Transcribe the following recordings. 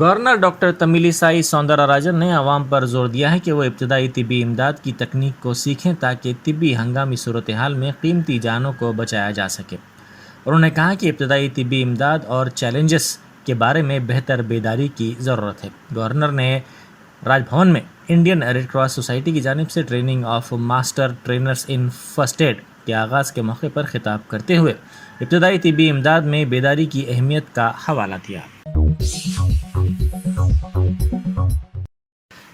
Governor doctor Tamilisai سائی سوندرا راجن نے عوام پر زور دیا ہے کہ وہ ابتدائی طبی امداد کی تکنیک کو سیکھیں تاکہ طبی ہنگامی صورتحال میں قیمتی جانوں کو بچایا جا سکے۔ انہوں نے کہا کہ ابتدائی طبی امداد اور چیلنجز کے بارے میں بہتر بیداری کی ضرورت ہے۔ گورنر نے راج بھون میں انڈین ریڈ کراس سوسائٹی کی جانب سے training of master trainers in first aid کے آغاز کے موقع پر خطاب کرتے ہوئے ابتدائی طبی امداد میں بیداری کی اہمیت کا حوالہ دیا۔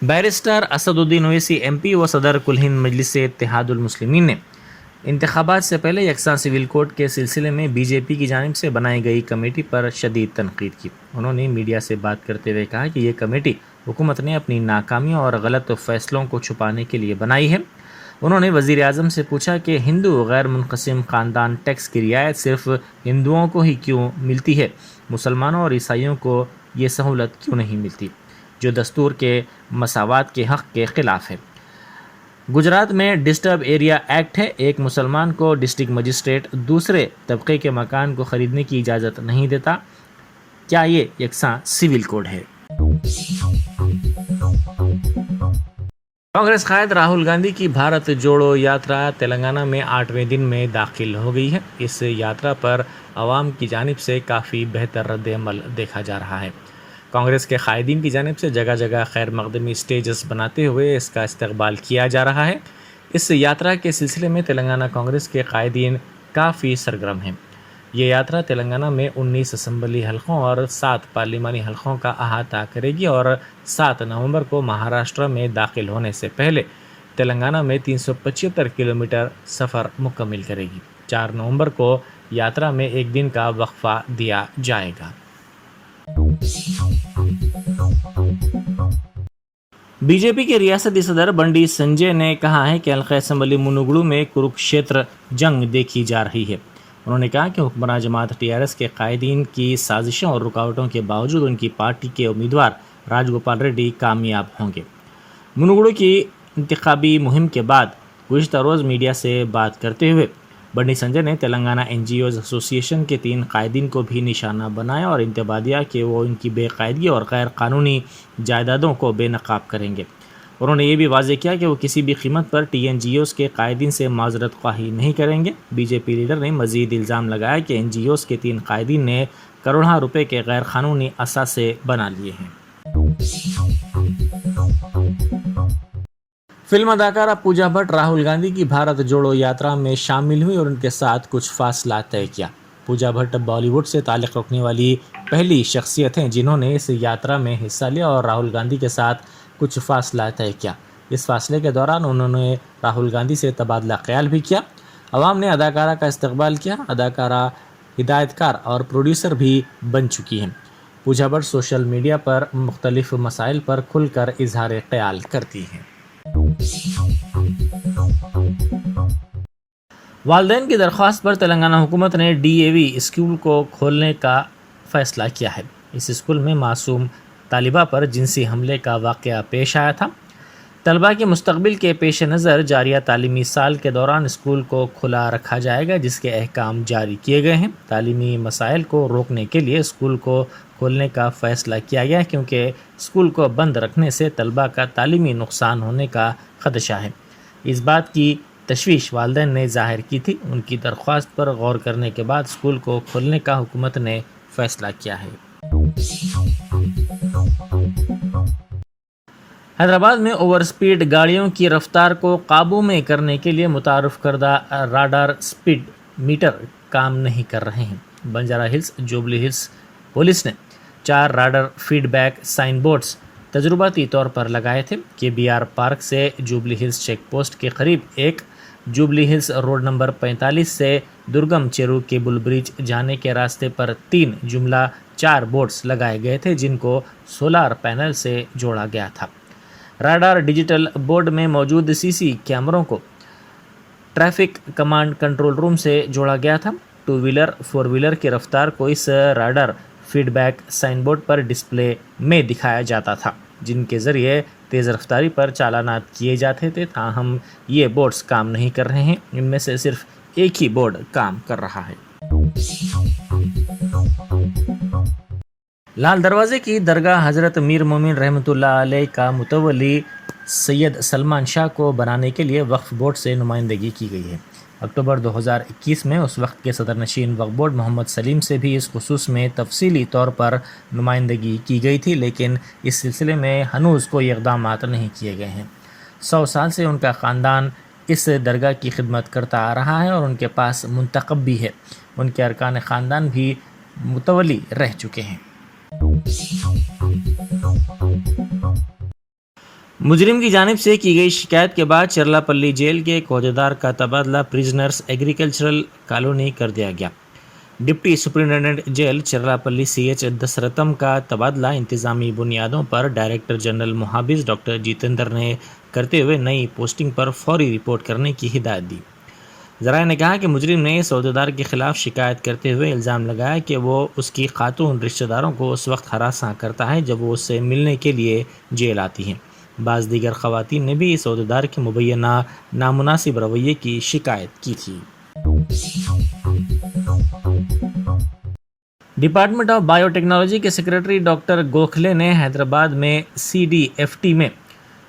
بیرسٹر اسد الدین اویسی ایم پی و صدر کل ہند مجلس اتحاد المسلمین نے انتخابات سے پہلے یکساں سول کوڈ کے سلسلے میں بی جے پی کی جانب سے بنائی گئی کمیٹی پر شدید تنقید کی۔ انہوں نے میڈیا سے بات کرتے ہوئے کہا کہ یہ کمیٹی حکومت نے اپنی ناکامیوں اور غلط فیصلوں کو چھپانے کے لیے بنائی ہے۔ انہوں نے وزیر اعظم سے پوچھا کہ ہندو غیر منقسم خاندان ٹیکس کی رعایت صرف ہندوؤں کو ہی کیوں ملتی ہے، مسلمانوں اور عیسائیوں کو یہ سہولت کیوں نہیں ملتی، جو دستور کے مساوات کے حق کے خلاف ہے۔ گجرات میں ڈسٹرب ایریا ایکٹ ہے، ایک مسلمان کو ڈسٹرکٹ مجسٹریٹ دوسرے طبقے کے مکان کو خریدنے کی اجازت نہیں دیتا، کیا یہ یکساں سول کوڈ ہے؟ کانگریس قائد راہل گاندھی کی بھارت جوڑو یاترا تلنگانہ میں 8ویں دن میں داخل ہو گئی ہے۔ اس یاترا پر عوام کی جانب سے کافی بہتر رد عمل دیکھا جا رہا ہے۔ کانگریس کے قائدین کی جانب سے جگہ جگہ خیر مقدمی سٹیجز بناتے ہوئے اس کا استقبال کیا جا رہا ہے۔ اس یاترا کے سلسلے میں تلنگانہ کانگریس کے قائدین کافی سرگرم ہیں۔ یہ یاترا تلنگانہ میں 19 اسمبلی حلقوں اور 7 پارلیمانی حلقوں کا احاطہ کرے گی اور 7 نومبر کو مہاراشٹر میں داخل ہونے سے پہلے تلنگانہ میں 375 کلومیٹر سفر مکمل کرے گی۔ 4 نومبر کو یاترا میں ایک دن کا وقفہ دیا جائے گا۔ بی جے پی کے ریاستی صدر بنڈی سنجے نے کہا ہے کہ حلقہ اسمبلی منوگڑو میں کروکشیتر جنگ دیکھی جا رہی ہے۔ انہوں نے کہا کہ حکمراں جماعت TRS کے قائدین کی سازشوں اور رکاوٹوں کے باوجود ان کی پارٹی کے امیدوار راج گوپال ریڈی کامیاب ہوں گے۔ منوگڑو کی انتخابی مہم کے بعد گزشتہ روز میڈیا سے بات کرتے ہوئے بنڈی سنجے نے تلنگانہ NGOs ایسوسی ایشن کے 3 قائدین کو بھی نشانہ بنایا اور انتباہ دیا کہ وہ ان کی بے قاعدگی اور غیر قانونی جائیدادوں کو بے نقاب کریں گے۔ انہوں نے یہ بھی واضح کیا کہ وہ کسی بھی قیمت پر NGOs کے قائدین سے معذرت خواہی نہیں کریں گے۔ بی جے پی لیڈر نے مزید الزام لگایا کہ NGOs کے 3 قائدین نے کروڑوں روپے کے غیر قانونی اثاثے بنا لیے ہیں۔ فلم اداکارہ پوجا بھٹ راہل گاندھی کی بھارت جوڑو یاترا میں شامل ہوئی اور ان کے ساتھ کچھ فاصلہ طے کیا۔ پوجا بھٹ بالی ووڈ سے تعلق رکھنے والی پہلی شخصیت ہیں جنہوں نے اس یاترا میں حصہ لیا اور راہل گاندھی کے ساتھ کچھ فاصلہ طے کیا۔ اس فاصلے کے دوران انہوں نے راہل گاندھی سے تبادلہ خیال بھی کیا۔ عوام نے اداکارہ کا استقبال کیا۔ اداکارہ ہدایت کار اور پروڈیوسر بھی بن چکی ہیں۔ پوجا بھٹ سوشل میڈیا پر مختلف مسائل پر کھل کر اظہار خیال کرتی ہیں۔ والدین کی درخواست پر تلنگانہ حکومت نے DAV اسکول کو کھولنے کا فیصلہ کیا ہے۔ اس اسکول میں معصوم طالبہ پر جنسی حملے کا واقعہ پیش آیا تھا۔ طلبہ کے مستقبل کے پیش نظر جاریہ تعلیمی سال کے دوران اسکول کو کھلا رکھا جائے گا، جس کے احکام جاری کیے گئے ہیں۔ تعلیمی مسائل کو روکنے کے لیے اسکول کو کھولنے کا فیصلہ کیا گیا کیونکہ اسکول کو بند رکھنے سے طلبہ کا تعلیمی نقصان ہونے کا خدشہ ہے۔ اس بات کی تشویش والدین نے ظاہر کی تھی۔ ان کی درخواست پر غور کرنے کے بعد اسکول کو کھولنے کا حکومت نے فیصلہ کیا ہے۔ حیدرآباد میں اوور سپیڈ گاڑیوں کی رفتار کو قابو میں کرنے کے لیے متعارف کردہ راڈار سپیڈ میٹر کام نہیں کر رہے ہیں۔ Banjara hills jubilee hills police نے 4 radar feedback sign boards تجرباتی طور پر لگائے تھے۔ KBR پارک سے جوبلی ہلز چیک پوسٹ کے قریب ایک، جوبلی ہلز روڈ نمبر 45 سے درگم چیرو کیبل برج جانے کے راستے پر 3 جملہ 4 بورڈز لگائے گئے تھے جن کو سولار پینل سے جوڑا گیا تھا۔ راڈار ڈیجیٹل بورڈ میں موجود CC کیمروں کو ٹریفک کمانڈ کنٹرول روم سے جوڑا گیا تھا۔ 2 ویلر 4 ویلر کی رفتار کو اس radar feedback sign board پر ڈسپلے میں دکھایا جاتا تھا، جن کے ذریعے تیز رفتاری پر چالانات کیے جاتے تھے۔ تاہم یہ بورڈز کام نہیں کر رہے ہیں۔ ان میں سے صرف ایک ہی بورڈ کام کر رہا ہے۔ لال دروازے کی درگاہ حضرت میر مومن رحمۃ اللہ علیہ کا متولی سید سلمان شاہ کو بنانے کے لیے وقف بورڈ سے نمائندگی کی گئی ہے۔ اکتوبر 2021 میں اس وقت کے صدر نشین وقف بورڈ محمد سلیم سے بھی اس خصوص میں تفصیلی طور پر نمائندگی کی گئی تھی، لیکن اس سلسلے میں ہنوز کوئی اقدامات نہیں کیے گئے ہیں۔ 100 سال سے ان کا خاندان اس درگاہ کی خدمت کرتا آ رہا ہے اور ان کے پاس منتخب بھی ہے۔ ان کے ارکان خاندان بھی متولی رہ چکے ہیں۔ مجرم کی جانب سے کی گئی شکایت کے بعد چرلاپلی جیل کے ایک عہدیدار کا تبادلہ پریزنرز ایگریکلچرل کالونی کر دیا گیا۔ Deputy superintendent jail Cherlapally C H Dasaratham کا تبادلہ انتظامی بنیادوں پر ڈائریکٹر جنرل محافظ ڈاکٹر جتیندر نے کرتے ہوئے نئی پوسٹنگ پر فوری رپورٹ کرنے کی ہدایت دی۔ ذرائع نے کہا کہ مجرم نے اس عہدیدار کے خلاف شکایت کرتے ہوئے الزام لگایا کہ وہ اس کی خاتون رشتہ داروں کو اس وقت ہراساں کرتا ہے جب وہ اس سے ملنے کے لیے جیل آتی ہیں۔ بعض دیگر خواتین نے بھی اس عہدیدار کے مبینہ نامناسب رویے کی شکایت کی تھی۔ ڈپارٹمنٹ آف بائیو ٹیکنالوجی کے سیکریٹری ڈاکٹر گوکھلے نے حیدرآباد میں CDFT میں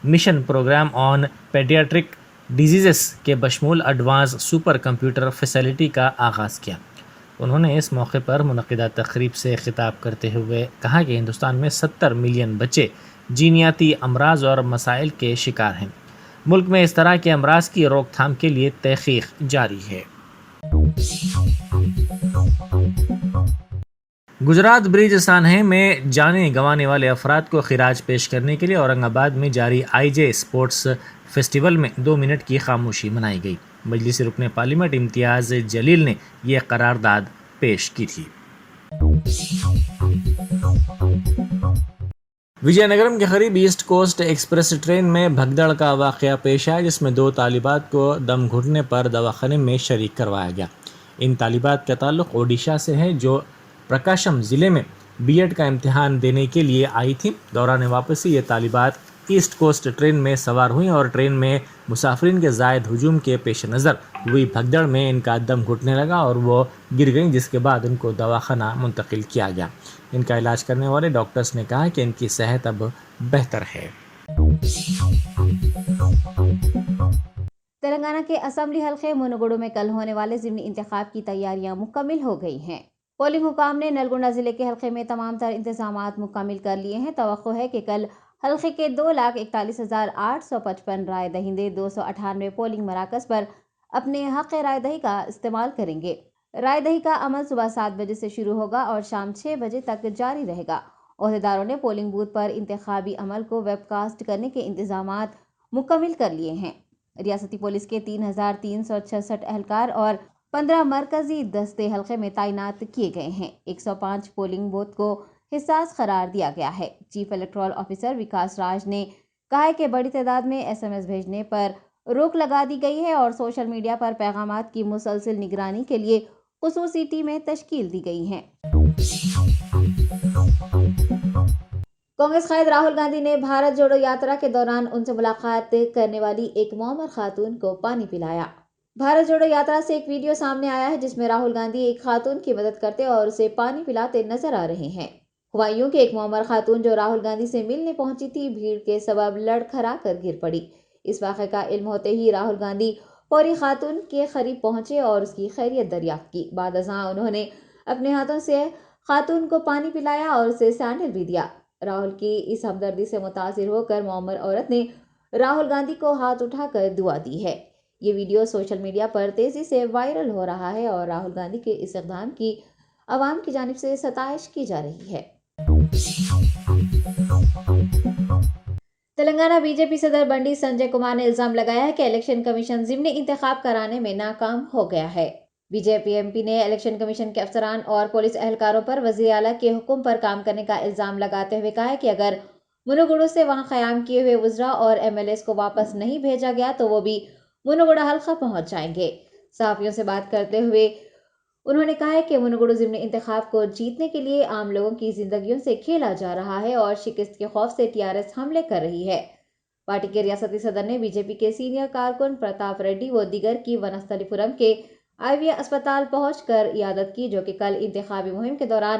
مشن پروگرام آن پیڈیاٹرک ڈیزیزز کے بشمول ایڈوانس سپر کمپیوٹر فیسلٹی کا آغاز کیا۔ انہوں نے اس موقع پر منعقدہ تقریب سے خطاب کرتے ہوئے کہا کہ ہندوستان میں 70 ملین بچے جینیاتی امراض اور مسائل کے شکار ہیں۔ ملک میں اس طرح کے امراض کی روک تھام کے لیے تحقیق جاری ہے۔ گجرات برج سانحے میں جانیں گنوانے والے افراد کو خراج پیش کرنے کے لیے اورنگ آباد میں جاری IJ اسپورٹس فیسٹیول میں 2 منٹ کی خاموشی منائی گئی۔ مجلس رکن پارلیمنٹ امتیاز جلیل نے یہ قرارداد پیش کی تھی۔ وجے نگرم کے قریب ایسٹ کوسٹ ایکسپریس ٹرین میں بھگدڑ کا واقعہ پیش آیا، جس میں 2 طالبات کو دم گھٹنے پر دواخانے میں شریک کروایا گیا۔ ان طالبات کا تعلق اوڈیشہ سے ہے جو پرکاشم ضلع میں B.Ed کا امتحان دینے کے لیے آئی تھی۔ دوران واپسی یہ طالبات ایسٹ کوسٹ ٹرین میں سوار ہوئیں اور ٹرین میں مسافرین کے زائد ہجوم کے پیش نظر ہوئی بھگدڑ میں ان کا دم گھٹنے لگا اور وہ گر گئیں، جس کے بعد ان کو دواخانہ منتقل کیا گیا۔ ان کا علاج کرنے والے ڈاکٹرز نے کہا کہ ان کی صحت اب بہتر ہے۔ تلنگانہ کے اسمبلی حلقے منوگوڈو میں کل ہونے والے ضمنی انتخاب کی تیاریاں مکمل ہو گئی ہیں۔ پولنگ حکام نے نلگونڈا ضلع کے حلقے میں تمام تر انتظامات مکمل کر لیے ہیں۔ توقع ہے کہ کل حلقے کے 2,41,855 رائے دہندے 298 پولنگ مراکز پر اپنے حق رائے دہی کا استعمال کریں گے۔ رائے دہی کا عمل صبح 7 بجے سے شروع ہوگا اور شام 6 بجے تک جاری رہے گا۔ عہدیداروں نے پولنگ بوتھ پر انتخابی عمل کو ویب کاسٹ کرنے کے انتظامات مکمل کر لیے ہیں۔ ریاستی پولیس کے 3,366 اہلکار اور 15 مرکزی دستے حلقے میں تعینات کیے گئے ہیں۔ 105 پولنگ بوتھ کو حساس قرار دیا گیا ہے۔ چیف الیکٹورل آفیسر وکاس راج نے کہا ہے کہ بڑی تعداد میں SMS بھیجنے پر روک لگا دی گئی ہے اور سوشل میڈیا پر پیغامات کی مسلسل نگرانی کے لیے خصوصی ٹیمیں تشکیل دی گئی ہیں۔ کانگریس قائد راہل گاندھی نے بھارت جوڑو یاترا کے دوران ان سے ملاقات کرنے والی ایک معمر خاتون کو پانی پلایا۔ بھارت جوڑو یاترا سے ایک ویڈیو سامنے آیا ہے جس میں راہل گاندھی ایک خاتون کی مدد کرتے اور اسے پانی پلاتے نظر آ رہے ہیں۔ ہوا یوں کہ ایک معمر خاتون جو راہل گاندھی سے ملنے پہنچی تھی، بھیڑ کے سبب لڑکھڑا کر گر پڑی۔ اس واقعے کا علم ہوتے ہی راہل گاندھی فوری خاتون کے قریب پہنچے اور اس کی خیریت دریافت کی۔ بعد ازاں انہوں نے اپنے ہاتھوں سے خاتون کو پانی پلایا اور اسے سینڈل بھی دیا۔ راہل کی اس ہمدردی سے متاثر ہو کر معمر عورت نے راہل گاندھی کو ہاتھ اٹھا کر دعا دی ہے۔ یہ ویڈیو سوشل میڈیا پر تیزی سے وائرل ہو رہا ہے اور راہل گاندھی کے اس اقدام کی عوام کی جانب سے ستائش کی جا رہی ہے۔ تلنگانہ BJP صدر بنڈی سنجے کمار نے الزام لگایا ہے کہ الیکشن کمیشن ضمنی انتخاب کرانے میں ناکام ہو گیا ہے۔ BJP MP نے الیکشن کمیشن کے افسران اور پولیس اہلکاروں پر وزیر اعلیٰ کے حکم پر کام کرنے کا الزام لگاتے ہوئے کہا ہے کہ اگر منوگوڈو سے وہاں قیام کیے ہوئے وزراء اور MLAs کو واپس نہیں بھیجا گیا تو وہ بھی منوگوڈو حلقہ پہنچ جائیں گے۔ صحافیوں سے بات کرتے ہوئے انہوں نے کہا ہے کہ منوگوڈو ضمنی انتخاب کو جیتنے کے لیے عام لوگوں کی زندگیوں سے کھیلا جا رہا ہے اور شکست کے خوف سے TRS حملے کر رہی ہے۔ پارٹی کے ریاستی صدر نے BJP کے سینئر کارکن پرتاپ ریڈی و دیگر کی ونستھلی پورم کے IVA اسپتال پہنچ کر عیادت کی، جو کہ کل انتخابی مہم کے دوران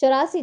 84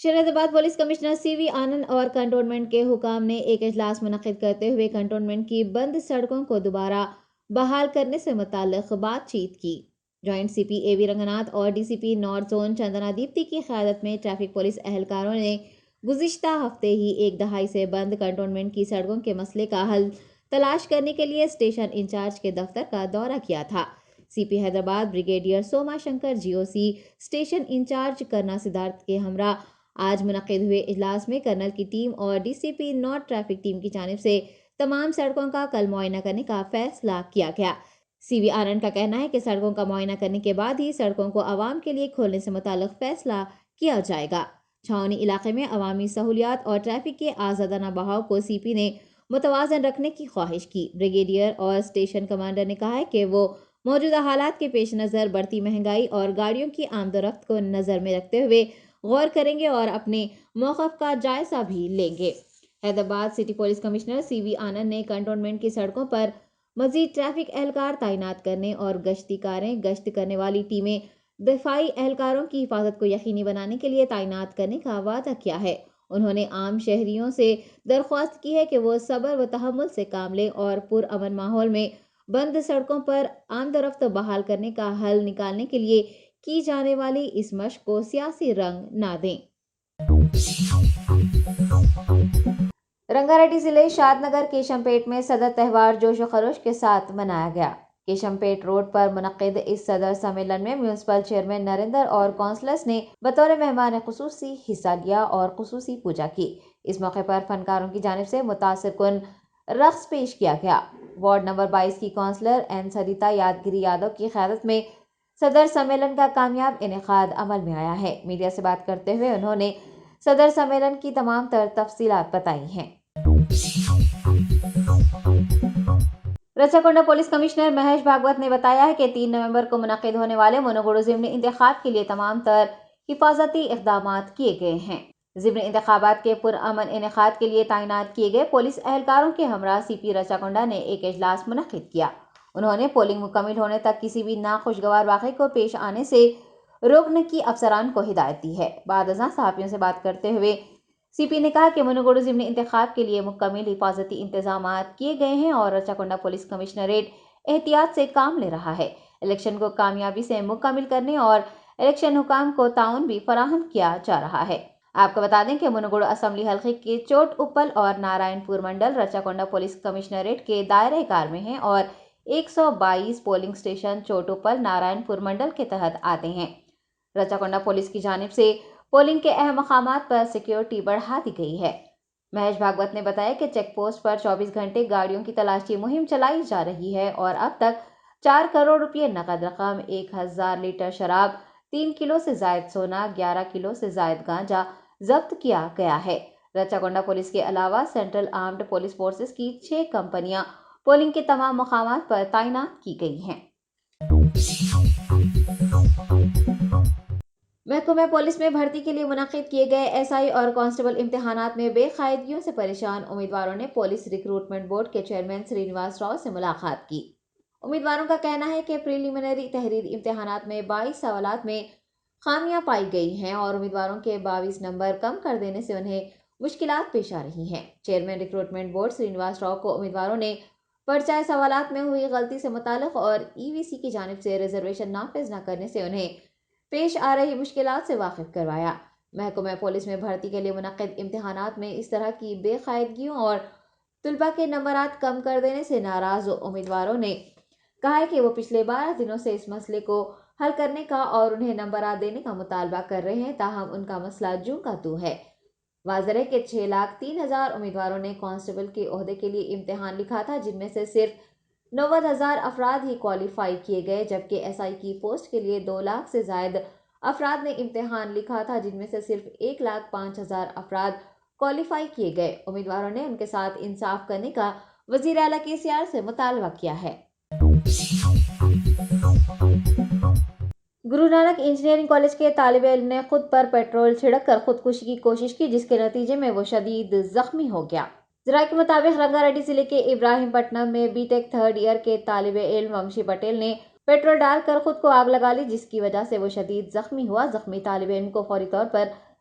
شہریار پولیس کمشنر CV آنند اور کنٹونمنٹ کے حکام نے ایک اجلاس منعقد کرتے ہوئے کنٹونمنٹ کی بند سڑکوں کو دوبارہ بحال کرنے سے متعلق بات چیت کی۔ جوائنٹ CP AV رنگناتھ اور DCP north zone Chandna Deepti کی قیادت میں ٹریفک پولیس اہلکاروں نے گزشتہ ہفتے ہی ایک دہائی سے بند کنٹونمنٹ کی سڑکوں کے مسئلے کا حل تلاش کرنے کے لیے اسٹیشن انچارج کے دفتر کا دورہ کیا تھا۔ CP حیدرآباد بریگیڈیئر سوما شنکر GOC اسٹیشن انچارج کرنا سدھارتھ کے ہمراہ آج منعقد ہوئے اجلاس میں کرنل کی ٹیم اور DCP نارتھ ٹریفک ٹیم کی جانب سے تمام سڑکوں کا کل معائنہ کرنے کا فیصلہ کیا گیا۔ CV آنند کا کہنا ہے کہ سڑکوں کا معائنہ کرنے کے بعد ہی سڑکوں کو عوام کے لیے کھولنے سے متعلق فیصلہ کیا جائے گا۔ چھاؤنی علاقے میں عوامی سہولیات اور ٹریفک کے آزادانہ بہاؤ کو CP نے متوازن رکھنے کی خواہش کی۔ بریگیڈیئر اور اسٹیشن کمانڈر نے کہا ہے کہ وہ موجودہ حالات کے پیش نظر بڑھتی مہنگائی اور گاڑیوں کی آمد و رفت کو نظر میں رکھتے ہوئے غور کریں گے اور اپنے موقف کا جائزہ بھی لیں گے۔ Hyderabad city police commissioner CV آنند نے کنٹونمنٹ کی سڑکوں پر مزید ٹریفک اہلکار تعینات کرنے اور گشتی کاریں گشت کرنے والی ٹیمیں دفاعی اہلکاروں کی حفاظت کو یقینی بنانے کے لیے تعینات کرنے کا وعدہ کیا ہے۔ انہوں نے عام شہریوں سے درخواست کی ہے کہ وہ صبر و تحمل سے کام لیں اور پرامن ماحول میں بند سڑکوں پر آمد و رفت بحال کرنے کا حل نکالنے کے لیے کی جانے والی اس مشق کو سیاسی رنگ نہ دیں۔ رنگا ریڈی ضلع شاد نگر کیشم پیٹ میں صدر تہوار جوش و خروش کے ساتھ منایا گیا۔ کیشم پیٹ روڈ پر منعقد اس صدر سمیلن میں میونسپل چیئرمین نریندر اور کونسلرز نے بطور مہمان خصوصی حصہ لیا اور خصوصی پوجا کی۔ اس موقع پر فنکاروں کی جانب سے متاثر کن رقص پیش کیا گیا۔ وارڈ نمبر 22 کی کونسلر این سریتا یادگیری یادو کی قیادت میں صدر سمیلن کا کامیاب انعقاد عمل میں آیا ہے۔ میڈیا سے بات کرتے ہوئے انہوں نے صدر سمیلن کی تمام تر تفصیلات بتائی ہیں۔ رچاکنڈا پولیس کمشنر مہیش بھاگوت نے بتایا ہے کہ 3 نومبر کو منعقد ہونے والے منوگڑو ضمنی انتخاب کے لیے تمام تر حفاظتی اقدامات کیے گئے ہیں۔ ضمنی انتخابات کے پرامن انعقاد کے لیے تعینات کیے گئے پولیس اہلکاروں کے ہمراہ CP رچاکنڈا نے ایک اجلاس منعقد کیا۔ انہوں نے پولنگ مکمل ہونے تک کسی بھی ناخوشگوار واقعے کو پیش آنے سے روکنے کی افسران کو ہدایت دی ہے۔ بعد ازاں صحافیوں سے بات کرتے ہوئے CP نے کہا کہ منوگڑو ضمنی انتخاب کے لیے مکمل حفاظتی انتظامات کیے گئے ہیں اور رچاکنڈا پولیس کمشنریٹ احتیاط سے کام لے رہا ہے۔ الیکشن کو کامیابی سے مکمل کرنے اور الیکشن حکام کو تعاون بھی فراہم کیا جا رہا ہے۔ آپ کو بتا دیں کہ منوگڑو اسمبلی حلقے کے چوٹ اپل اور نارائن پور منڈل رچاکنڈا پولیس کمشنریٹ کے دائرہ کار میں ہیں اور 122 پولنگ اسٹیشن چوٹ اپل نارائن پور منڈل کے تحت آتے ہیں۔ رچاکنڈا پولیس کی جانب سے پولنگ کے اہم مقامات پر سیکیورٹی بڑھا دی گئی ہے۔ مہیش بھاگوت نے بتایا کہ چیک پوسٹ پر 24 گھنٹے گاڑیوں کی تلاشی مہم چلائی جا رہی ہے اور اب تک 4 کروڑ روپے نقد رقم، 1000 لیٹر شراب، 3 کلو سے زائد سونا، 11 کلو سے زائد گانجا ضبط کیا گیا ہے۔ رچاکنڈا پولیس کے علاوہ سینٹرل آرمڈ پولیس فورسز کی 6 کمپنیاں پولنگ کے تمام مقامات پر تعینات کی گئی ہیں۔ محکمہ پولیس میں بھرتی کے لیے منعقد کیے گئے SI اور کانسٹیبل امتحانات میں بے قاعدگیوں سے پریشان امیدواروں نے پولیس ریکروٹمنٹ بورڈ کے چیئرمین سرینواس راؤ سے ملاقات کی۔ امیدواروں کا کہنا ہے کہ پریلیمنری تحریری امتحانات میں 22 سوالات میں خامیاں پائی گئی ہیں اور امیدواروں کے 22 نمبر کم کر دینے سے انہیں مشکلات پیش آ رہی ہیں۔ Chairman recruitment board Srinivas Rao کو امیدواروں نے پرچہ سوالات میں ہوئی غلطی سے متعلق اور EVC کی جانب سے ریزرویشن نافذ نہ کرنے سے انہیں پیش آ رہی مشکلات سے واقف کروایا۔ محکمہ پولیس میں بھرتی کے لیے منعقد امتحانات میں اس طرح کی بے قاعدگیوں اور طلباء کے نمبرات کم کر دینے سے ناراض امیدواروں نے کہا ہے کہ وہ پچھلے 12 دنوں سے اس مسئلے کو حل کرنے کا اور انہیں نمبرات دینے کا مطالبہ کر رہے ہیں، تاہم ان کا مسئلہ جوں کا توں ہے۔ واضح ہے کہ 6,03,000 امیدواروں نے کانسٹیبل کے عہدے کے لیے امتحان لکھا تھا، جن میں سے صرف 90,000 افراد ہی کوالیفائی کیے گئے، جبکہ SI کی پوسٹ کے لیے 2 لاکھ سے زائد افراد نے امتحان لکھا تھا، جن میں سے صرف 1,05,000 افراد کوالیفائی کیے گئے۔ امیدواروں نے ان کے ساتھ انصاف کرنے کا وزیر اعلیٰ KCR سے مطالبہ کیا ہے۔ گرو نانک انجینئرنگ کالج کے طالب علم نے خود پر پیٹرول چھڑک کر خودکشی کی کوشش کی، جس کے نتیجے میں وہ شدید زخمی ہو گیا۔ ذرائع کے مطابق رنگا ریڈی ضلع کے ابراہیم پٹنم میں BTech 3rd ایئر کے طالب علم ومشی پٹیل نے پیٹرول ڈال کر خود کو آگ لگا لی، جس کی وجہ سے وہ شدید زخمی ہوا۔ زخمی طالب علم کو فوری طور پر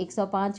105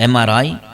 MRI,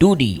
2D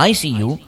ICU